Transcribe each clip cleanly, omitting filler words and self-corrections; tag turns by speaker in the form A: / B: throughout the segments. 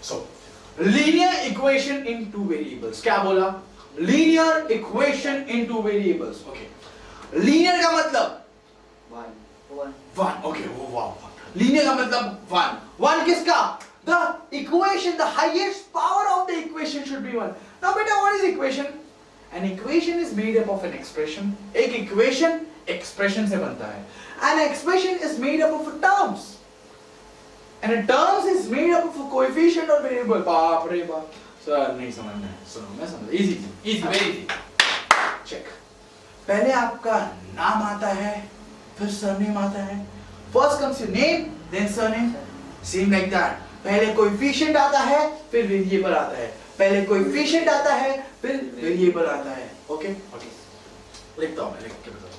A: So linear equation in two variables. क्या बोला? Linear equation in two variables. Okay. Linear का मतलब one. Okay. Oh wow. Linear का मतलब one. One किसका? The equation, the highest power of the equation should be one. Now beta, what is equation? An equation is made up of an expression. एक equation expression से बनता है. An expression is made up of terms. And a terms is made up of a coefficient or variable. बाप रे बाप. Sir नहीं समझना है. सुनो मैं समझ. Easy, very easy. Check. पहले आपका नाम आता है, फिर सरनेम आता है. First comes your name, then surname. Same like that. पहले कोएफिशिएंट आता है, फिर वेरिएबल आता है. पहले कोएफिशिएंट आता है, फिर वेरिएबल आता है. ओके? लिखता हूँ मैं, लिख के बताता हूँ.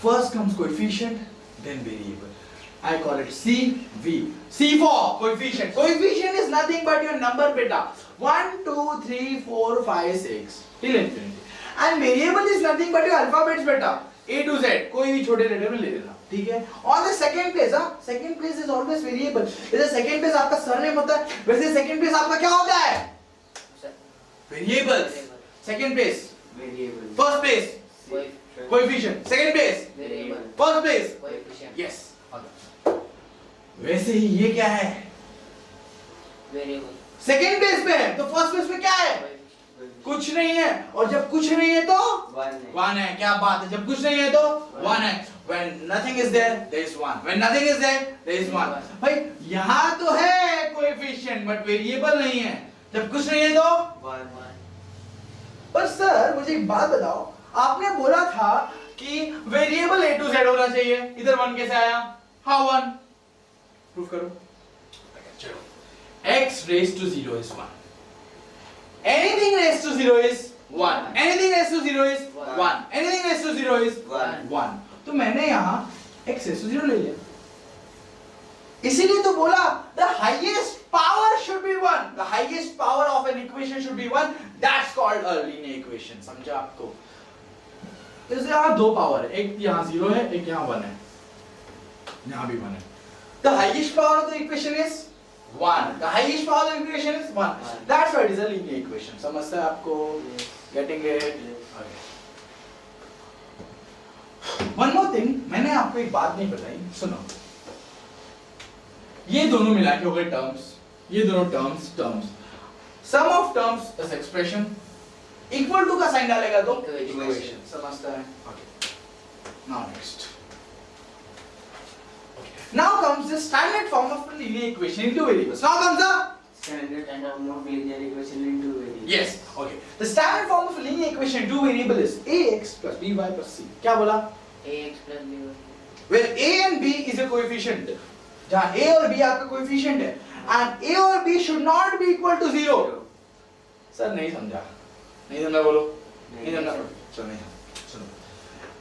A: First comes coefficient, then variable. I call it CV. C for coefficient. Coefficient is nothing but your number beta. 1, 2, 3, 4, 5, 6 till infinity. And variable is nothing but your alphabets beta. A to Z. कोई भी छोटे letter में ले लेना. ठीक है? On the second place, second place is always variable. जैसे second place आपका surname होता है, वैसे second place आपका क्या होता है? Variables. Second place. Variable. First place. Coefficient. Second place. Variable. First place. Coefficient. Yes. वैसे ही ये क्या है? Variable. Second place पे है, तो first place पे क्या है? कुछ नहीं है. और जब कुछ नहीं है तो one है. क्या बात है? जब कुछ नहीं है तो one है. When nothing is there, there is one. When nothing is there, there is one. भाई यहाँ तो है coefficient, but variable नहीं है. जब कुछ नहीं है तो one. पर सर मुझे एक बात बताओ. आपने बोला था कि वेरिएबल A to Z होना चाहिए. इधर 1 कैसे आया? How 1? प्रूफ करो. चलो. X raised to 0 is 1. Anything raised to 0 is 1. Anything raised to 0 is 1. Anything raised to 0 is 1. तो मैंने यहाँ x raised to 0 ले लिया. इसीलिए तो बोला the highest power should be 1. The highest power of an equation should be 1. That's called a linear equation. समझा आपको? जैसे यहाँ दो पावर है, एक यहाँ 0 है, एक यहाँ 1 है, यहाँ भी 1 है. The highest power of the equation is 1. The highest power of the equation is 1. That's why it is a linear equation. समझते हैं आपको? Getting it? Okay. One more thing, मैंने आपको एक बात नहीं बताई. सुनो. ये दोनों मिला के हो गए terms. ये दोनों terms. Sum of terms is expression. Equal to का साइन डालेगा तो equation. समझता है? Okay. Now next. Okay. Now comes the standard form of linear equation into variables. Now comes the
B: standard form of linear equation into variables.
A: Yes. Okay. The standard form of linear equation into variable is ax plus by plus c. क्या बोला?
B: ax plus by.
A: Where a and b is a coefficient. जहाँ a और b आपका coefficient है, and a और b should not be equal to 0. Sir नहीं समझा. नहीं समझा बोलो. नहीं समझा. चलो नहीं सुनो.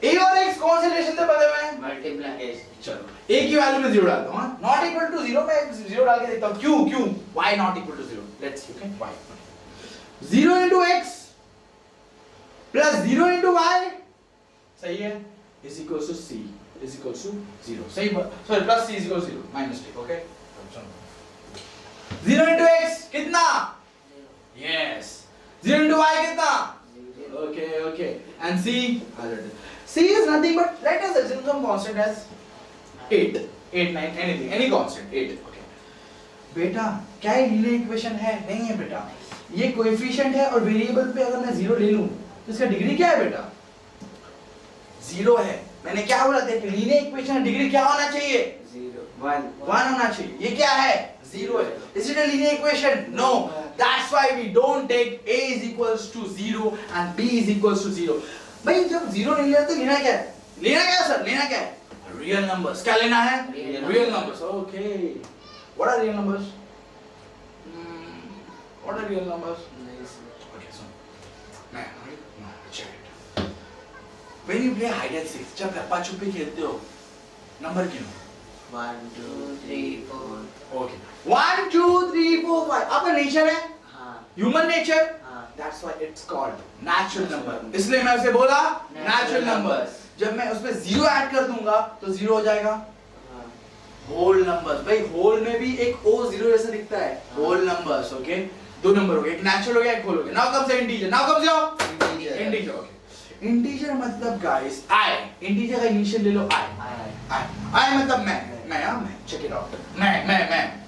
A: a और x कौन से रिलेशन से बने हुए हैं?
B: मल्टीप्लिकेशन. चलो
A: a की वैल्यू में 0 डालता हूँ. हाँ, not equal to 0 मैं 0 डाल के देखता हूँ. क्यों? Why not equal to 0? Let's see. Okay. Why? 0 into x plus 0 into y सही है? Is equals to c is equals to 0. सही. Sorry, plus c is equals to 0. My mistake. Okay. 0 into x कितना? 0. Yes. 0 into y कितना? 0. Okay. And c? C is nothing but let us assume some constant as 8, 9, anything, any constant 8. Okay. बेटा क्या ये linear equation है? नहीं है बेटा. ये कोएफिशिएंट है और वेरिएबल पे अगर मैं 0 ले लूं तो इसका डिग्री क्या है बेटा? 0 है. मैंने क्या बोला था कि लीनियर इक्वेशन का डिग्री क्या होना चाहिए? 1 होना चाहिए. ये क्या है? 0 है. Is it a linear equation? No. That's why we don't take a is equals to 0 and b is equals to 0. भाई जब 0 नहीं लेना तो लेना क्या है? लेना क्या है सर? लेना क्या है? Real numbers. क्या लेना है? Real numbers. Okay. What are real numbers? What are real numbers? Okay, so now check it. When you play hide and seek, जब लपा छुपी खेलते हो, नंबर क्यों?
B: 1 2 3 4.
A: Okay. 1 2 3 4 5. आपका नेचर है?
B: हाँ.
A: Human nature?
B: हाँ.
A: That's why it's called natural number. इसलिए मैं उसे बोला natural numbers. जब मैं उसमें 0 ऐड कर दूंगा तो 0 हो जाएगा. होल नंबर्स, भाई होल में भी एक ओ जीरो जैसा दिखता है, होल नंबर्स, ओके। दो नंबर हो गए, एक नेचुरल हो गया, एक होल हो गया। Now comes integer, now comes your integer, okay. Integer मतलब गाइस आई, इंटीजर का इनिशियल ले लो आई, आई मतलब मैं, चेक इट आउट, मैं,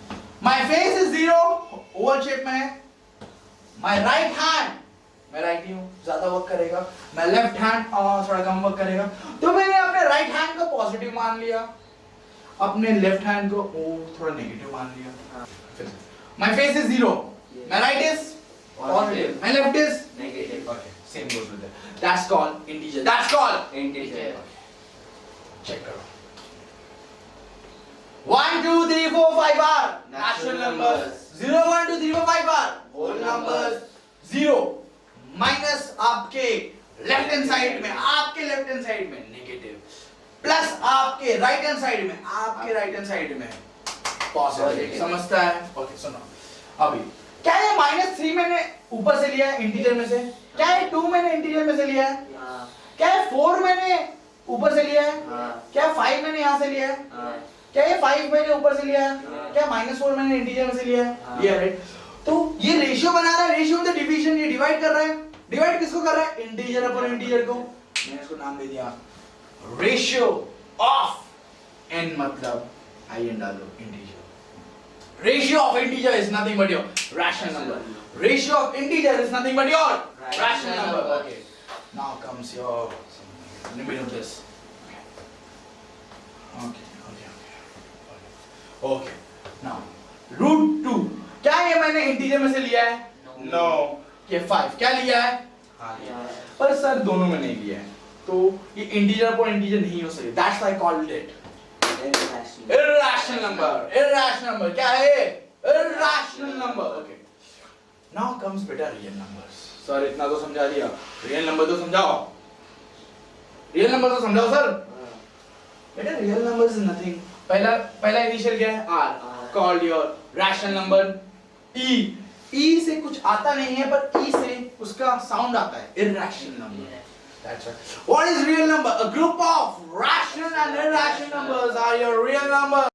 A: my face is zero, Oval shape में है, माय राइट हैंड, मैं राइट ही हूँ, ज्यादा वर्क करेगा, मैं लेफ्ट हैंड थोड़ा कम वर्क करेगा, तो मैंने अपने राइट हैंड को पॉजिटिव मान लिया, अपने लेफ्ट हैंड को थोड़ा नेगेटिव मान लिया। My face is zero, my right is positive, my left is
B: negative,
A: okay, same goes with that, that's called integer, that's called
B: integer.
A: Check करो, 1 2 3 4 5 are natural numbers, 0 1 2 3 4 5 are whole numbers, 0 minus आपके left hand side में, आपके left hand side में negative, plus आपके right hand side में, आपके right hand side में positive. समझता है? ओके सुनो, अभी क्या ये -3 मैंने ऊपर से लिया है इंटीजर में से, क्या ये 2 मैंने इंटीजर में से लिया है, क्या ये 4 मैंने ऊपर से लिया है, क्या 5 मैंने यहाँ से लिया है, क्या ये 5 मैंने ऊपर से लिया है, क्या -4 मैंने इंटीजर में से लिया है, ये राइट। तो ये रेशियो बना रहा है, रेशियो मतलब डिवीजन, ये डिवाइड कर रहा है, डिवाइड किसको कर रहा है, इंटीजर अपॉन इंटीजर को, मैंने इसको नाम दे दिया रेशियो ऑफ एन, मतलब आई एन डालो integer, ratio of integer is nothing but your rational number, ratio of integer is nothing but your rational number, okay. Now comes your limit of this, okay, now √2 क्या ये मैंने integer में से लिया है, no, ये 5 क्या लिया है, हाँ लिया है, पर सर दोनों में नहीं लिया है, तो ये इंटीजर अपॉन इंटीजर नहीं हो सकती, that's why I called it irrational number, irrational number क्या है, irrational number, okay। now comes बेटा रियल नंबर्स, सर इतना तो समझा दिया, रियल नंबर तो समझाओ, रियल नंबर तो समझाओ सर। बेटा रियल नंबर्स इज नथिंग, पहला इनिशियल क्या है, r, called your rational number, e से कुछ आता नहीं है, पर e से उसका साउंड आता है, irrational number, that's right। what is real number, a group of rational and irrational numbers are your real number।